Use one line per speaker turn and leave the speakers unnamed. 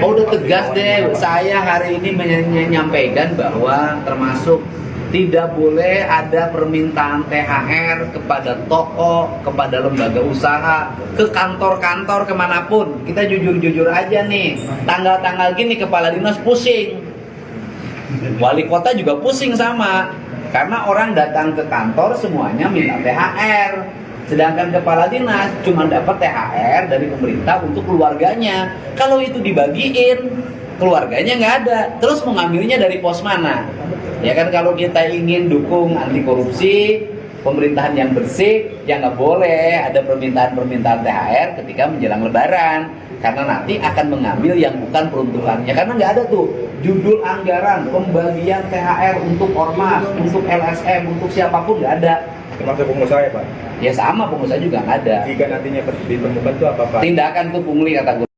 Oh, udah tegas deh. Saya hari ini menyampaikan bahwa termasuk tidak boleh ada permintaan THR kepada toko, kepada lembaga usaha, ke kantor-kantor kemanapun. Kita jujur-jujur aja nih, tanggal-tanggal gini kepala dinas pusing, wali kota juga pusing sama, karena orang datang ke kantor semuanya minta THR, sedangkan kepala dinas cuma dapat THR dari pemerintah untuk keluarganya. Kalau itu dibagiin, keluarganya nggak ada, terus mau ngambilnya dari pos mana? Ya kan, kalau kita ingin dukung anti korupsi, pemerintahan yang bersih, ya nggak boleh ada permintaan-permintaan THR ketika menjelang Lebaran, karena nanti akan mengambil yang bukan peruntukannya. Karena nggak ada tuh judul anggaran pembagian THR untuk ormas, untuk LSM, untuk siapapun, nggak ada.
Termasuk pengusaha ya Pak?
Ya sama, pengusaha juga nggak ada.
Jika nantinya ditemukan itu apa Pak?
Tindakan tuh pungli kata gue.